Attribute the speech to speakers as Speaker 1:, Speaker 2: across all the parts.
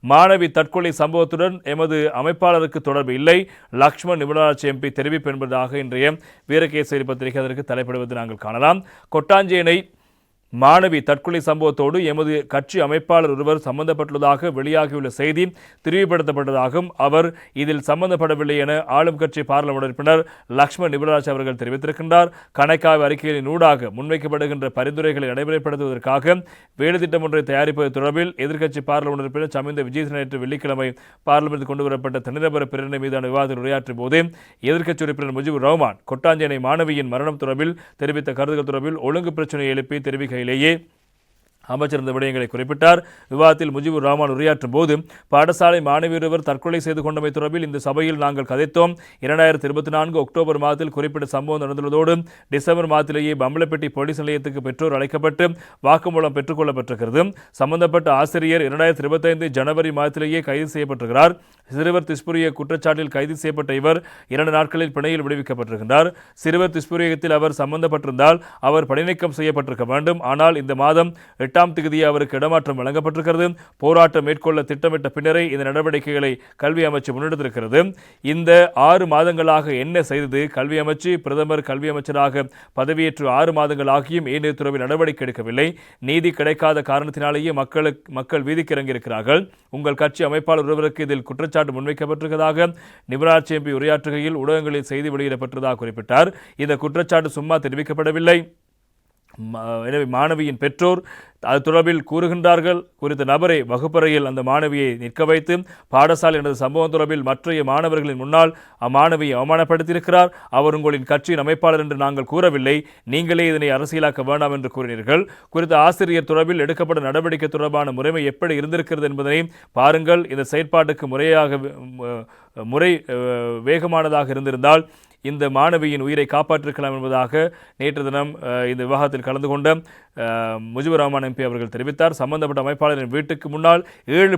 Speaker 1: மாணவி தற்கொலை சம்பவத்துடன் எமது அமைப்பாளருக்கு தொடர்பு இல்லை, லக்ஷ்மன் நிபுணராட்சி எம்பி தெரிவிப்பு என்பதாக இன்றைய வீரகேசரி பத்திரிகை அதற்கு தலைப்படுவது நாங்கள் காணலாம். கொட்டாஞ்சேனை மாணவி தற்கொலை சம்பவத்தோடு எமது கட்சி அமைப்பாளர் ஒருவர் சம்பந்தப்பட்டுள்ளதாக வெளியாகியுள்ள செய்தி திரிவுபடுத்தப்பட்டதாகவும் அவர் இதில் சம்பந்தப்படவில்லை என ஆளும் கட்சி பாராளுமன்ற உறுப்பினர் லக்ஷ்மன் நிபுணராஜ் அவர்கள் தெரிவித்திருக்கின்றார். கணக்காய்வு அறிக்கைகளின் ஊடாக முன்வைக்கப்படுகின்ற பரிந்துரைகளை நடைமுறைப்படுத்துவதற்காக வேலைத்திட்டம் ஒன்றை தயாரிப்பது தொடர்பில் எதிர்க்கட்சி பாராளுமன்ற உறுப்பினர் சமிந்த விஜய் நேற்று வெள்ளிக்கிழமை பார்லிமென்ட் கொண்டுவரப்பட்ட தனிநபர் பிரேரணை மீதான விவாதத்தில் உரையாற்றும் போது எதிர்க்கட்சி உறுப்பினர் முஜிபுர் ரஹ்மான் கொட்டாஞ்சேனை மாணவியின் மரணம் தொடர்பில் தெரிவித்த கருத்துக்கள் தொடர்பில் ஒழுங்கு பிரச்சினையை எழுப்பி தெரிவிக்க அமைச்சர் இந்த விடயங்களை குறிப்பிட்டார். விவாதத்தில் முஜிபுர் ரஹ்மான் உரையாற்றும் போது பாடசாலை மாணவி ஒருவர் தற்கொலை செய்து கொண்டமை தொடர்பில் இந்த சபையில் நாங்கள் கதைத்தோம். 2024 அக்டோபர் மாதத்தில் குறிப்பிட்ட சம்பவம் நடந்துள்ளதோடு டிசம்பர் மாதத்திலேயே பம்பலப்பட்டி போலீஸ் நிலையத்துக்கு பெற்றோர் அழைக்கப்பட்டு வாக்குமூலம் பெற்றுக் கொள்ளப்பட்டிருக்கிறது. சம்பந்தப்பட்ட ஆசிரியர் 2025 ஜனவரி மாதத்திலேயே கைது செய்யப்பட்டிருக்கிறார். சிறுவர் துஷ்பிரிய குற்றச்சாட்டில் கைது செய்யப்பட்ட இவர் 2 நாட்களில் பிணையில் விடுவிக்கப்பட்டிருக்கிறார். சிறுவர் துஷ்பிரயோகத்தில் அவர் சம்பந்தப்பட்டிருந்தால் அவர் பணிநீக்கம் செய்யப்பட்டிருக்க வேண்டும். ஆனால் இந்த மாதம் 8ஆம் தேதியே அவருக்கு இடமாற்றம் வழங்கப்பட்டிருக்கிறது. போராட்டம் மேற்கொள்ள திட்டமிட்ட பின்னரே இந்த நடவடிக்கைகளை கல்வி அமைச்சு முன்னெடுத்திருக்கிறது. இந்த 6 மாதங்களாக என்ன செய்தது? கல்வி அமைச்சு பிரதமர் கல்வி அமைச்சராக பதவியேற்று 6 மாதங்கள் ஆகியும் ஏனைய துறவில் நடவடிக்கை எடுக்கவில்லை. நீதி கிடைக்காத காரணத்தினாலேயே மக்கள் வீதிக்கு இறங்கியிருக்கிறார்கள். உங்கள் கட்சி அமைப்பாளர் ஒருவருக்கு இதில் குற்றச்சாட்டு முன்வைக்கப்பட்டிருப்பதாக நிபுணராட்சி எம்பி உரையாற்றுகையில் ஊடகங்களில் செய்தி வெளியிடப்பட்டதாக குறிப்பிட்டார். இந்த குற்றச்சாட்டு சும்மா தெரிவிக்கப்படவில்லை. எனவே மாணவியின் பெற்றோர் அது தொடர்பில் கூறுகின்றார்கள். குறித்த நபரை வகுப்பறையில் அந்த மாணவியை நிற்க வைத்து பாடசாலை எனது சம்பவம் தொடர்பில் மற்றைய மாணவர்களின் முன்னால் அம்மாணவியை அவமானப்படுத்தியிருக்கிறார். அவர் உங்களின் கட்சியின் அமைப்பாளர் என்று நாங்கள் கூறவில்லை. நீங்களே இதனை அரசியலாக்க வேண்டாம் என்று கூறினீர்கள். குறித்த ஆசிரியர் தொடர்பில் எடுக்கப்பட்ட நடவடிக்கை தொடர்பான முறைமை எப்படி இருந்திருக்கிறது என்பதனை பாருங்கள். இந்த செயற்பாட்டுக்கு முறை வேகமானதாக இருந்திருந்தால் இந்த மாணவியின் உயிரை காப்பாற்றிருக்கலாம் என்பதாக நேற்று தினம் இந்த விவாதத்தில் கலந்து கொண்ட முஜிபுர் ரஹ்மான் எம்பி அவர்கள் தெரிவித்தார். சம்பந்தப்பட்ட அமைப்பாளரின் வீட்டுக்கு முன்னால் 7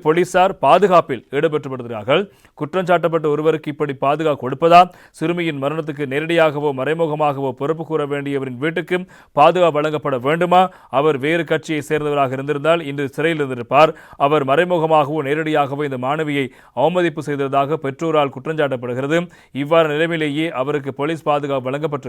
Speaker 1: போலீசார் பாதுகாப்பில் ஈடுபட்டுப்படுகிறார்கள். குற்றம் சாட்டப்பட்ட ஒருவருக்கு இப்படி பாதுகாப்பு கொடுப்பதா? சிறுமியின் மரணத்துக்கு நேரடியாகவோ மறைமுகமாகவோ பொறுப்பு கூற வேண்டியவரின் வீட்டுக்கு பாதுகாப்பு வழங்கப்பட வேண்டுமா? அவர் வேறு கட்சியை சேர்ந்தவராக இருந்திருந்தால் இன்று சிறையில் இருந்திருப்பார். அவர் மறைமுகமாகவோ நேரடியாகவோ இந்த மாணவியை அவமதிப்பு செய்ததாக பெற்றோரால் குற்றஞ்சாட்டப்படுகிறது. இவ்வாறு நிலைமையிலேயே அவருக்கு போலீஸ் பாதுகாப்பு வழங்கப்பட்டிருக்கிறது.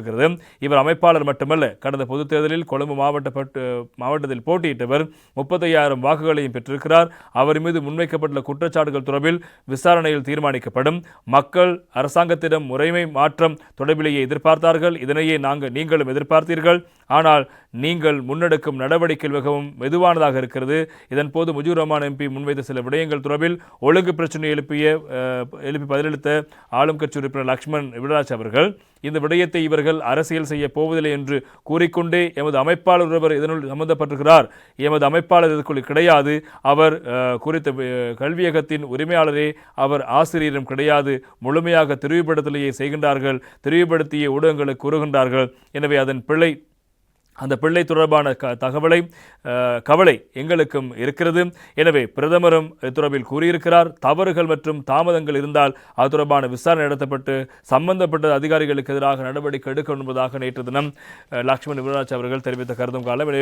Speaker 1: இவர் அமைப்பாளர் மட்டுமல்ல, கடந்த பொதுத் தேர்தலில் கொழும்பு மாவட்டத்தில் போட்டியிட்டவர் 35,000 வாக்குகளையும் பெற்றிருக்கிறார். அவர் மீது முன்வைக்கப்பட்டுள்ள குற்றச்சாட்டுகள் தொடர்பில் விசாரணையில் தீர்மானிக்கப்படும். மக்கள் அரசாங்கத்திடம் முறைமை மாற்றம் தொடர்பிலேயே எதிர்பார்த்தார்கள். இதனையே நீங்களும் எதிர்பார்த்தீர்கள். ஆனால் நீங்கள் முன்னெடுக்கும் நடவடிக்கை மிகவும் மெதுவானதாக இருக்கிறது. இதன் போது முஜிபுர் ரஹ்மான் எம்பி முன்வைத்த சில விடயங்கள் தொடர்பில் ஒழுங்கு பிரச்சனை எழுப்பி பதிலளித்த ஆளும் கட்சி உறுப்பினர் லக்ஷ்மன் நிபுணராஜ் அவர்கள் இந்த விடயத்தை இவர்கள் அரசியல் செய்ய போவதில்லை என்று கூறிக்கொண்டே எமது அமைப்பாளர் ஒருவர் இதனுள் சம்பந்தப்பட்டிருக்கிறார், எமது அமைப்பாளர் இதற்குள் கிடையாது, அவர் குறித்த கல்வியகத்தின் உரிமையாளரே, அவர் ஆசிரியரும் கிடையாது, முழுமையாக தெரிவுபடுத்தலையே செய்கின்றார்கள், தெரிவுபடுத்திய ஊடகங்களுக்கு கூறுகின்றார்கள். எனவே அந்த பிள்ளை தொடர்பான கவலை எங்களுக்கும் இருக்கிறது. எனவே பிரதமரும் தொடர்பில் கூறியிருக்கிறார். தவறுகள் மற்றும் தாமதங்கள் இருந்தால் அது தொடர்பான விசாரணை நடத்தப்பட்டு சம்பந்தப்பட்ட அதிகாரிகளுக்கு எதிராக நடவடிக்கை எடுக்க என்பதாக நேற்று தினம் லக்ஷ்மன் நிபுணராஜ் அவர்கள் தெரிவித்த கருத்தும் காலம். எனவே